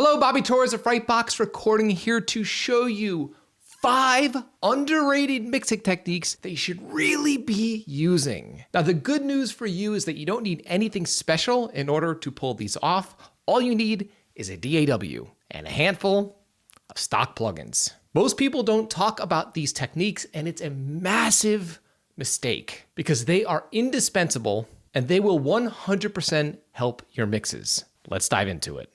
Hello, Bobby Torres of Frightbox recording here to show you 5 underrated mixing techniques that you should really be using. Now, the good news for you is that you don't need anything special in order to pull these off. All you need is a DAW and a handful of stock plugins. Most people don't talk about these techniques, and it's a massive mistake because they are indispensable and they will 100% help your mixes. Let's dive into it.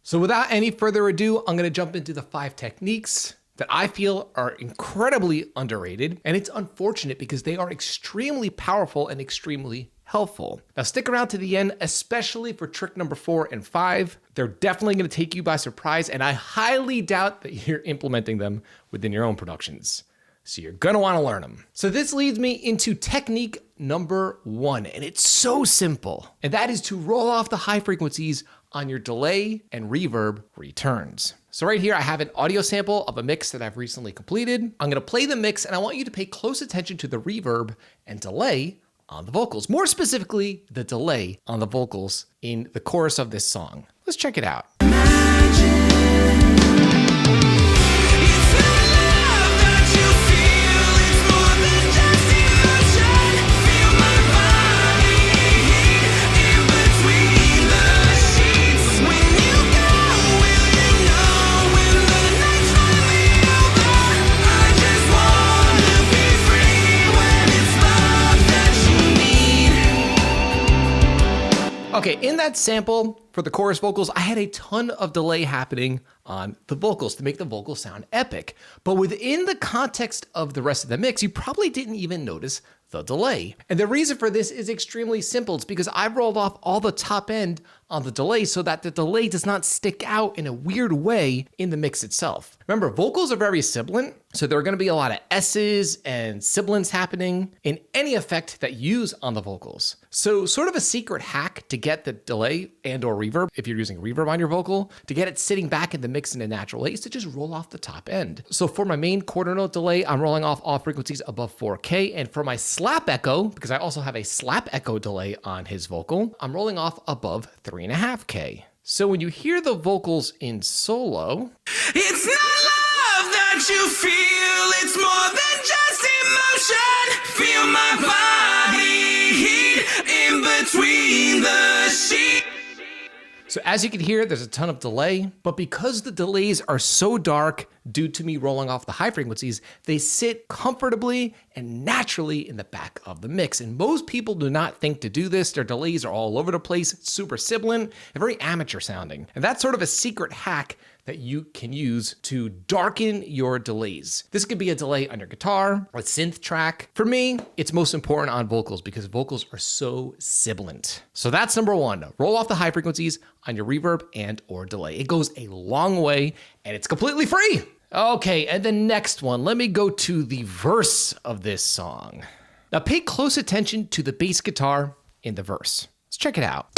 So without any further ado, I'm going to jump into the 5 techniques that I feel are incredibly underrated. And it's unfortunate because they are extremely powerful and extremely helpful. Now stick around to the end, especially for trick number 4 and 5. They're definitely going to take you by surprise, and I highly doubt that you're implementing them within your own productions. So you're going to want to learn them. So this leads me into technique number 1, and it's so simple. And that is to roll off the high frequencies on your delay and reverb returns. So right here, I have an audio sample of a mix that I've recently completed. I'm going to play the mix, and I want you to pay close attention to the reverb and delay on the vocals. More specifically, the delay on the vocals in the chorus of this song. Let's check it out. Okay, in that sample for the chorus vocals, I had a ton of delay happening on the vocals to make the vocals sound epic. But within the context of the rest of the mix, you probably didn't even notice the delay. And the reason for this is extremely simple. It's because I've rolled off all the top end on the delay so that the delay does not stick out in a weird way in the mix itself. Remember, vocals are very sibilant, so there are going to be a lot of S's and sibilants happening in any effect that you use on the vocals. So sort of a secret hack to get the delay and or reverb, if you're using reverb on your vocal, to get it sitting back in the mix in a natural way is to just roll off the top end. So for my main quarter note delay, I'm rolling off all frequencies above 4K. And for my slap echo, because I also have a slap echo delay on his vocal, I'm rolling off above 3.5K. So when you hear the vocals in solo, it's not love that you feel, it's more than just emotion. Feel my body heat in between the sheets. so as you can hear, there's a ton of delay, but because the delays are so dark due to me rolling off the high frequencies, they sit comfortably and naturally in the back of the mix. And most people do not think to do this. Their delays are all over the place, super sibilant, and very amateur sounding. And that's sort of a secret hack that you can use to darken your delays. This could be a delay on your guitar, a synth track. For me, it's most important on vocals because vocals are so sibilant. So that's number 1, roll off the high frequencies on your reverb and or delay. It goes a long way and it's completely free. Okay, and the next one, let me go to the verse of this song. Now pay close attention to the bass guitar in the verse. Let's check it out.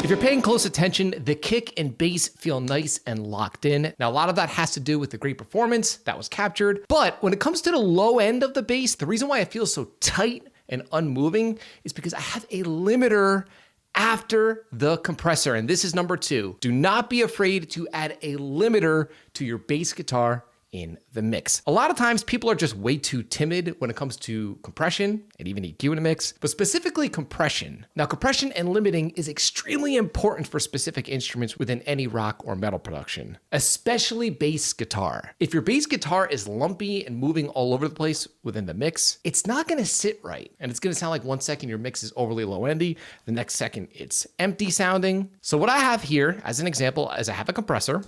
If you're paying close attention, the kick and bass feel nice and locked in. Now, a lot of that has to do with the great performance that was captured. But when it comes to the low end of the bass, the reason why it feels so tight and unmoving is because I have a limiter after the compressor. And this is number 2. Do not be afraid to add a limiter to your bass guitar in the mix. A lot of times people are just way too timid when it comes to compression and even EQ in a mix, but specifically compression. Now, compression and limiting is extremely important for specific instruments within any rock or metal production, especially bass guitar. If your bass guitar is lumpy and moving all over the place within the mix, it's not going to sit right. And it's going to sound like 1 second your mix is overly low endy, the next second it's empty sounding. So what I have here as an example is I have a compressor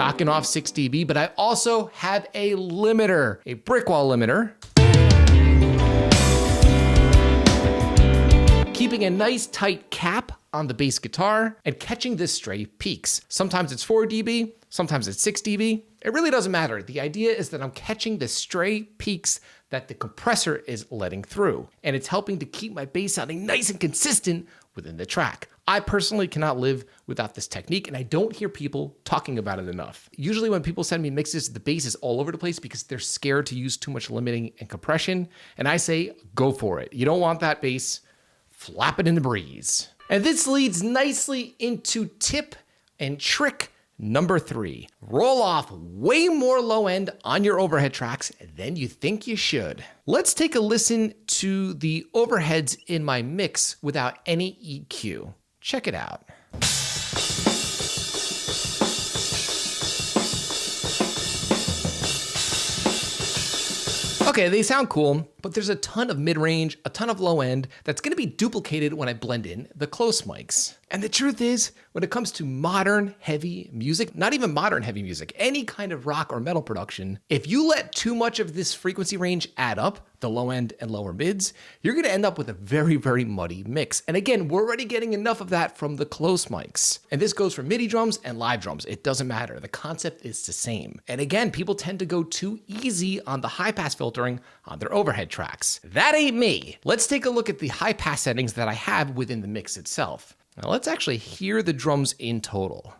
knocking off 6 dB, but I also have a limiter, a brick wall limiter, keeping a nice tight cap on the bass guitar and catching the stray peaks. Sometimes it's 4 dB, sometimes it's 6 dB. It really doesn't matter. The idea is that I'm catching the stray peaks that the compressor is letting through. And it's helping to keep my bass sounding nice and consistent within the track. I personally cannot live without this technique, and I don't hear people talking about it enough. Usually when people send me mixes, the bass is all over the place because they're scared to use too much limiting and compression. And I say, go for it. You don't want that bass flapping in the breeze. And this leads nicely into tip and trick number 3. Roll off way more low end on your overhead tracks than you think you should. Let's take a listen to the overheads in my mix without any EQ. Check it out. Okay, they sound cool, but there's a ton of mid-range, a ton of low end that's gonna be duplicated when I blend in the close mics. And the truth is, when it comes to modern heavy music, not even modern heavy music, any kind of rock or metal production, if you let too much of this frequency range add up, the low end and lower mids, you're gonna end up with a very, very muddy mix. And again, we're already getting enough of that from the close mics. And this goes for MIDI drums and live drums. It doesn't matter. The concept is the same. And again, people tend to go too easy on the high pass filtering on their overhead tracks. That ain't me. Let's take a look at the high pass settings that I have within the mix itself. Now let's actually hear the drums in total.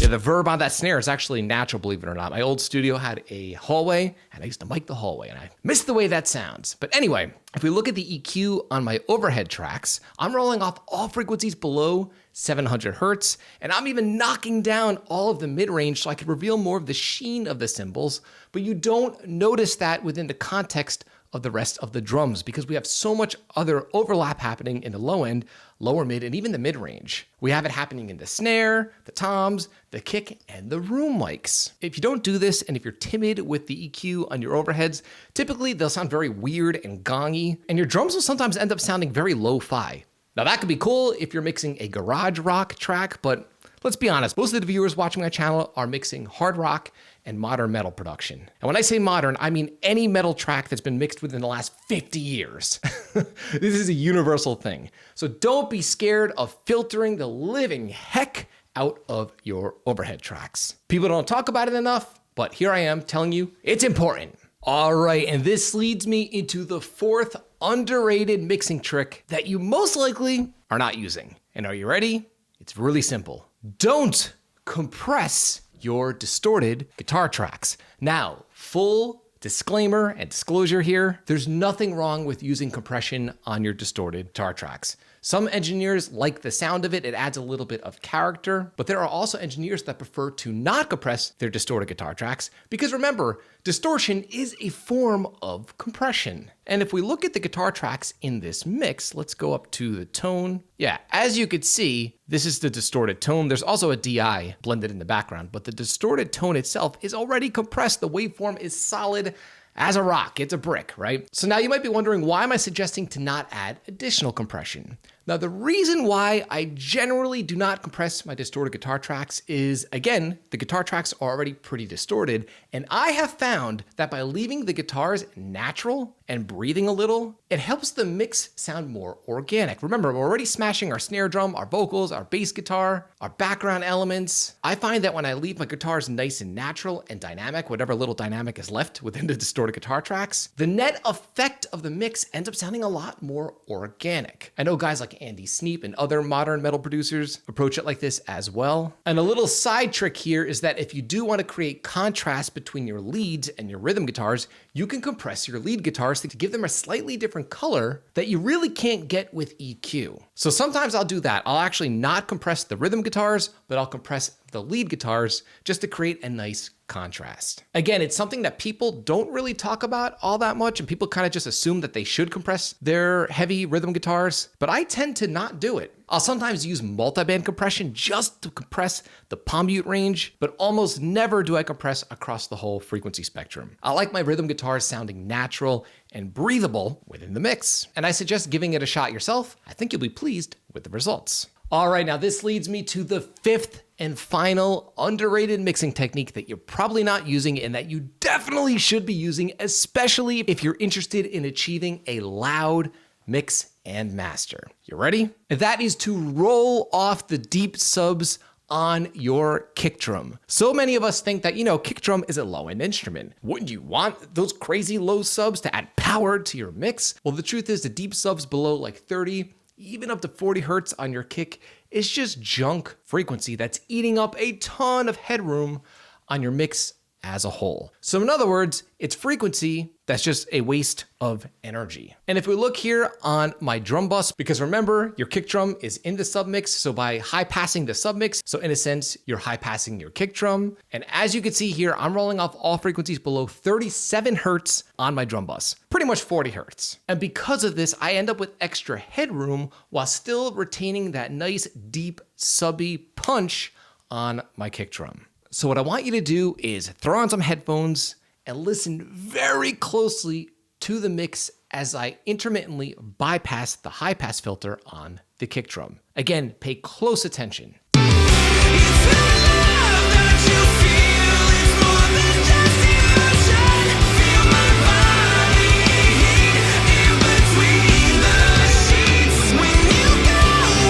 Yeah, the verb on that snare is actually natural, believe it or not. My old studio had a hallway, and I used to mic the hallway, and I missed the way that sounds. But anyway, if we look at the EQ on my overhead tracks, I'm rolling off all frequencies below 700 hertz, and I'm even knocking down all of the mid-range so I can reveal more of the sheen of the cymbals, but you don't notice that within the context of the rest of the drums because we have so much other overlap happening in the low end, lower mid, and even the mid range. We have it happening in the snare, the toms, the kick, and the room mics. If you don't do this, and if you're timid with the EQ on your overheads, typically they'll sound very weird and gongy, and your drums will sometimes end up sounding very lo-fi. Now that could be cool if you're mixing a garage rock track, but let's be honest, most of the viewers watching my channel are mixing hard rock and modern metal production. And when I say modern, I mean any metal track that's been mixed within the last 50 years. This is a universal thing. So don't be scared of filtering the living heck out of your overhead tracks. People don't talk about it enough, but here I am telling you it's important. All right, and this leads me into the 4th underrated mixing trick that you most likely are not using. And are you ready? It's really simple. Don't compress your distorted guitar tracks. Now, full disclaimer and disclosure here, there's nothing wrong with using compression on your distorted guitar tracks. Some engineers like the sound of it, it adds a little bit of character, but there are also engineers that prefer to not compress their distorted guitar tracks because remember, distortion is a form of compression. And if we look at the guitar tracks in this mix, let's go up to the tone. Yeah, as you could see, this is the distorted tone. There's also a DI blended in the background, but the distorted tone itself is already compressed. The waveform is solid as a rock. It's a brick, right? So now you might be wondering, why am I suggesting to not add additional compression? Now, the reason why I generally do not compress my distorted guitar tracks is, again, the guitar tracks are already pretty distorted, and I have found that by leaving the guitars natural and breathing a little, it helps the mix sound more organic. Remember, we're already smashing our snare drum, our vocals, our bass guitar, our background elements. I find that when I leave my guitars nice and natural and dynamic, whatever little dynamic is left within the distorted guitar tracks, the net effect of the mix ends up sounding a lot more organic. I know guys like Andy Sneap and other modern metal producers approach it like this as well. And a little side trick here is that if you do want to create contrast between your leads and your rhythm guitars, you can compress your lead guitars to give them a slightly different color that you really can't get with EQ. So sometimes I'll do that. I'll actually not compress the rhythm guitars, but I'll compress the lead guitars just to create a nice contrast. Again, it's something that people don't really talk about all that much, and people kind of just assume that they should compress their heavy rhythm guitars, but I tend to not do it. I'll sometimes use multiband compression just to compress the palm mute range, but almost never do I compress across the whole frequency spectrum. I like my rhythm guitars sounding natural and breathable within the mix, and I suggest giving it a shot yourself. I think you'll be pleased with the results. All right, now this leads me to the 5th and final underrated mixing technique that you're probably not using and that you definitely should be using, especially if you're interested in achieving a loud mix and master. You ready? That is to roll off the deep subs on your kick drum. So many of us think that, kick drum is a low-end instrument. Wouldn't you want those crazy low subs to add power to your mix? Well, the truth is the deep subs below like 30, even up to 40 hertz on your kick is just junk frequency that's eating up a ton of headroom on your mix as a whole. So in other words, it's frequency that's just a waste of energy. And if we look here on my drum bus, because remember, your kick drum is in the submix, so by high passing the submix, so in a sense, you're high passing your kick drum. And as you can see here, I'm rolling off all frequencies below 37 hertz on my drum bus, pretty much 40 hertz. And because of this, I end up with extra headroom while still retaining that nice deep subby punch on my kick drum. So what I want you to do is throw on some headphones and listen very closely to the mix as I intermittently bypass the high pass filter on the kick drum. Again, pay close attention. It's the love that you feel. It's more than just emotion. Feel my body heat in between the sheets. When you go,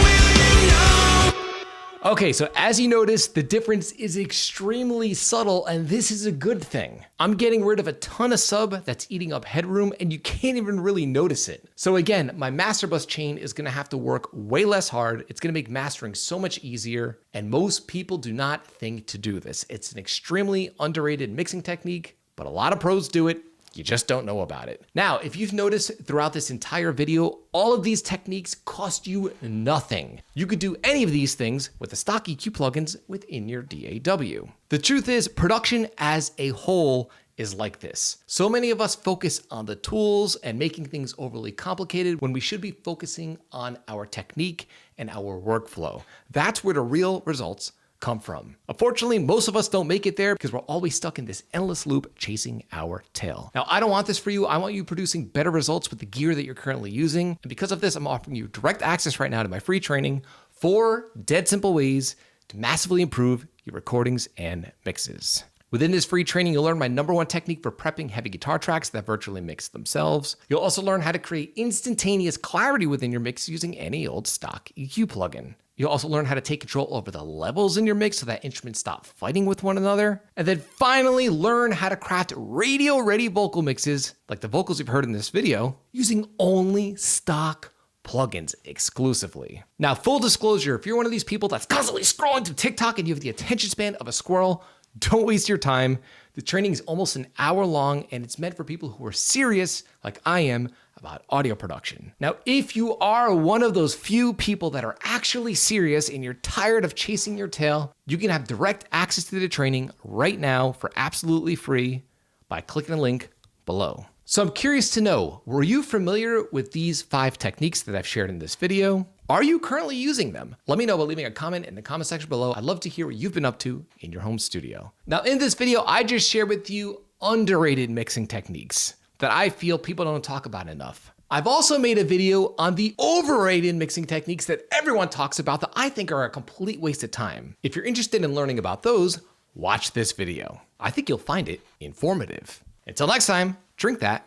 will you know? Okay, so as you notice, the difference is extremely subtle, and this is a good thing. I'm getting rid of a ton of sub that's eating up headroom, and you can't even really notice it. So again, my master bus chain is gonna have to work way less hard. It's gonna make mastering so much easier, and most people do not think to do this. It's an extremely underrated mixing technique, but a lot of pros do it. You just don't know about it. Now, if you've noticed throughout this entire video, all of these techniques cost you nothing. You could do any of these things with the stock EQ plugins within your DAW. The truth is, production as a whole is like this. So many of us focus on the tools and making things overly complicated when we should be focusing on our technique and our workflow. That's where the real results come from. Unfortunately, most of us don't make it there because we're always stuck in this endless loop chasing our tail. Now, I don't want this for you. I want you producing better results with the gear that you're currently using. And because of this, I'm offering you direct access right now to my free training, 4 dead simple ways to massively improve your recordings and mixes. Within this free training, you'll learn my #1 technique for prepping heavy guitar tracks that virtually mix themselves. You'll also learn how to create instantaneous clarity within your mix using any old stock EQ plugin. You'll also learn how to take control over the levels in your mix so that instruments stop fighting with one another. And then finally, learn how to craft radio-ready vocal mixes, like the vocals you've heard in this video, using only stock plugins exclusively. Now, full disclosure, if you're one of these people that's constantly scrolling through TikTok and you have the attention span of a squirrel, don't waste your time. The training is almost an hour long, and it's meant for people who are serious, like I am, about audio production. Now, if you are one of those few people that are actually serious and you're tired of chasing your tail, you can have direct access to the training right now for absolutely free by clicking the link below. So I'm curious to know, were you familiar with these 5 techniques that I've shared in this video? Are you currently using them? Let me know by leaving a comment in the comment section below. I'd love to hear what you've been up to in your home studio. Now, in this video, I just shared with you underrated mixing techniques that I feel people don't talk about enough. I've also made a video on the overrated mixing techniques that everyone talks about that I think are a complete waste of time. If you're interested in learning about those, watch this video. I think you'll find it informative. Until next time, drink that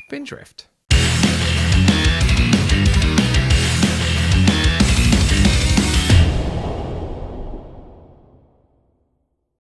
Spindrift.